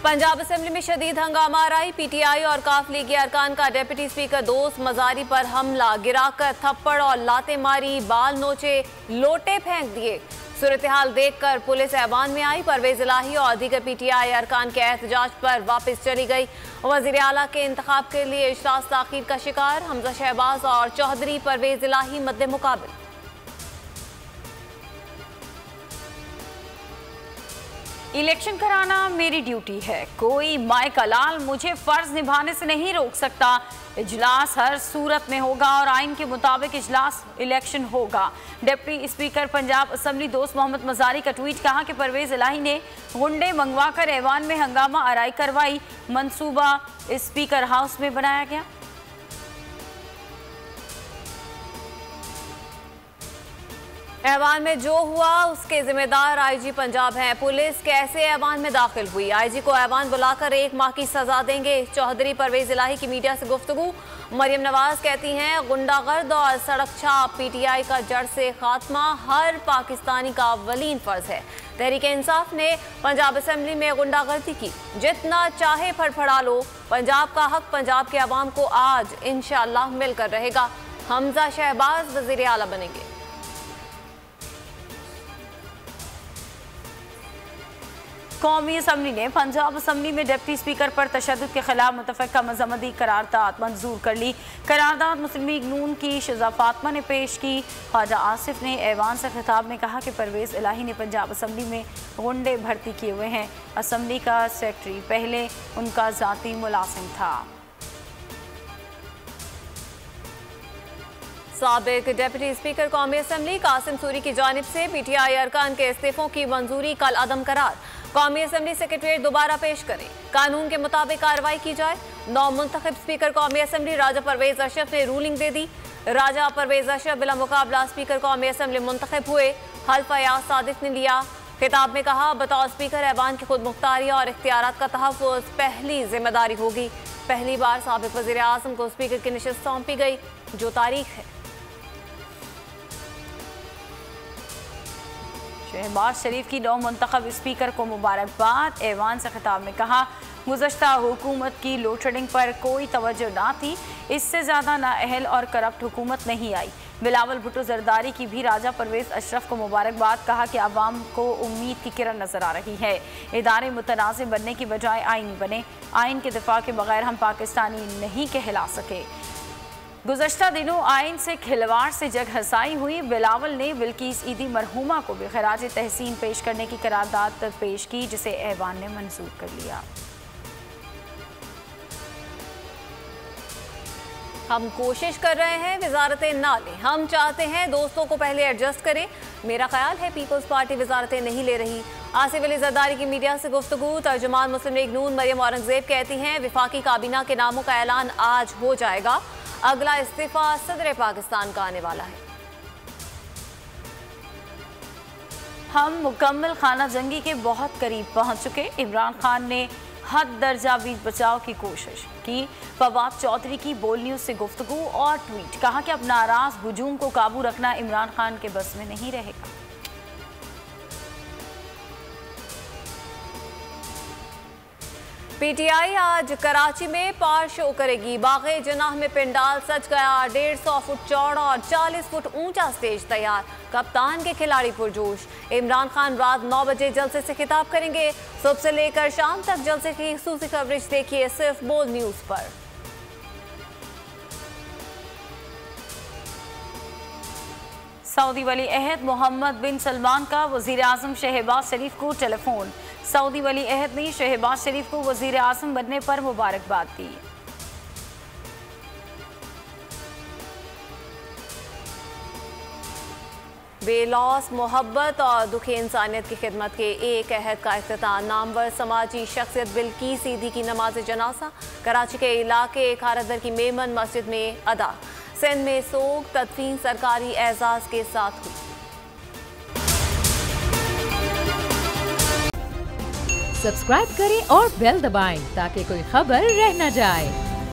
Punjab assembly में शदीद हंगामा आराई। पीटीआई और काफ लीगी अरकान का डिप्टी स्पीकर दोस्त मजारी पर हमला, गिराकर थप्पड़ और लाते मारी, बाल नोचे, लोटे फेंक दिए। सूरत हाल देखकर पुलिस ऐवान में आई। परवेज इलाही और दीगर पीटीआई अरकान के एहतजाज पर वापस चली गई। वजीर आला के इंतखाब के लिए इजलास ताखीर का शिकार। हमजा शहबाज और चौधरी परवेज इलाही मद्दे मुकाबिल। इलेक्शन कराना मेरी ड्यूटी है, कोई माए का लाल मुझे फर्ज निभाने से नहीं रोक सकता। इजलास हर सूरत में होगा और आइन के मुताबिक इजलास इलेक्शन होगा। डिप्टी स्पीकर पंजाब असेंबली दोस्त मोहम्मद मजारी का ट्वीट। कहा कि परवेज इलाही ने गुंडे मंगवाकर ऐवान में हंगामा आराई करवाई। मंसूबा स्पीकर हाउस में बनाया गया। ऐवान में जो हुआ उसके जिम्मेदार आईजी पंजाब हैं। पुलिस कैसे ऐवान में दाखिल हुई? आईजी को ऐवान बुलाकर 1 माह की सजा देंगे। चौधरी परवेज इलाही की मीडिया से गुफ्तगू। मरियम नवाज कहती हैं गुंडागर्द और सड़क छाप पीटीआई का जड़ से खात्मा हर पाकिस्तानी का अव्वलीन फर्ज है। तहरीक इंसाफ ने पंजाब असेंबली में गुंडागर्दी की। जितना चाहे फड़फड़ा लो, पंजाब का हक पंजाब के अवाम को आज इंशाअल्लाह मिलकर रहेगा। हमजा शहबाज वजीर आला बनेंगे। कौमी असम्बली ने पंजाब असम्बली में डिप्टी स्पीकर पर तशद्दुद के खिलाफ मुतफ़क़ा मज़म्मती करारदाद मंजूर कर ली। करारदाद मुस्लिम लीग नून की शज़ा फातिमा ने पेश की। ख्वाजा आसिफ ने ऐवान से खिताब में कहा कि परवेज इलाही ने पंजाब असम्बली में गुंडे भर्ती किए हुए हैं। असम्बली का सेक्रेटरी पहले उनका ज़ाती मुलाजिम था। साबिक डिप्टी स्पीकर कौमी असेंबली कासिम सूरी की जानिब से पीटीआई अरकान के इस्तीफों की मंजूरी कल अदम करार। कौमी असेंबली सेक्रेटरीट दोबारा पेश करें, कानून के मुताबिक कार्रवाई की जाए। नौ मुंतखब स्पीकर कौमी असेंबली राजा परवेज अशरफ ने रूलिंग दे दी। राजा परवेज अशरफ बिला मुकाबला स्पीकर कौमी असेंबली मुंतखब हुए। हल्फ याद सादिक ने लिया। खिताब में कहा बतौर स्पीकर ऐवान की खुद मुख्तारी और इख्तियारात का तहफ़्फ़ुज़ पहली जिम्मेदारी होगी। पहली बार साबिक वज़ीर आज़म को स्पीकर की नशिस्त सौंपी गई। जो तारीख है शहबाज शरीफ की 9 मुंतखब स्पीकर को मुबारकबाद। ऐवान से खिताब में कहा गुज़श्ता हुकूमत की लोड शेडिंग पर कोई तवज्जो ना थी। इससे ज़्यादा नाअहल और करप्ट हुकूमत नहीं आई। बिलावल भुट्टो जरदारी की भी राजा परवेज अशरफ को मुबारकबाद। कहा कि अवाम को उम्मीद की किरण नजर आ रही है। इदारे मुतनाज़िम बनने की बजाय आइनी बने। आइन के दिफा के बगैर हम पाकिस्तानी नहीं कहला सके। गुज़श्ता दिनों आइन से खिलवाड़ से जग हसाई हुई। बिलावल ने बिल्किस ईदी मरहूमा को भी खराज तहसीन पेश करने की करारदाद पेश की, जिसे ऐवान ने मंजूर कर लिया। हम कोशिश कर रहे हैं वजारतें ना लें। हम चाहते हैं दोस्तों को पहले एडजस्ट करें। मेरा ख्याल है पीपल्स पार्टी वजारतें नहीं ले रही। आसिफ अली जरदारी की मीडिया से गुफ्तगू। तर्जुमान मुस्लिम लीग नून मरियम औरंगजेब कहती हैं विफाकी काबीना के नामों का ऐलान आज हो जाएगा। अगला इस्तीफा सदर पाकिस्तान का आने वाला है। हम मुकम्मल खाना जंगी के बहुत करीब पहुंच चुके। इमरान खान ने हद दर्जा बीच बचाव की कोशिश की। फवाद चौधरी की बोल न्यूज़ से गुफ्तगू और ट्वीट। कहा कि अब नाराज हुजूम को काबू रखना इमरान खान के बस में नहीं रहेगा। पीटीआई आज कराची में पार शो करेगी। बाग़े जनाह में पिंडाल सज गया। 150 फुट चौड़ा और 40 फुट ऊंचा स्टेज तैयार। कप्तान के खिलाड़ी पुरजोश। इमरान खान रात 9 बजे जलसे से खिताब करेंगे। सुबह से लेकर शाम तक जलसे की खुसूसी कवरेज देखिए सिर्फ बोल न्यूज़ पर। सऊदी वली अहद मोहम्मद बिन सलमान का वज़ीर आज़म शहबाज शरीफ को टेलीफोन। सऊदी वली अहद ने शहबाज शरीफ को वज़ीर आज़म बनने पर मुबारकबाद दी। बेलौस मोहब्बत और दुखी इंसानियत की खिदमत के एक अहद का इख्तिताम। नामवर समाजी शख्सियत बिल्किस ईदी की नमाज जनाजा कराची के इलाके खारदर की मेमन मस्जिद में अदा। सिंध में सोग तदफीन सरकारी एजाज के साथ हुई। सब्सक्राइब करें और बेल दबाएं ताकि कोई खबर रह न जाए।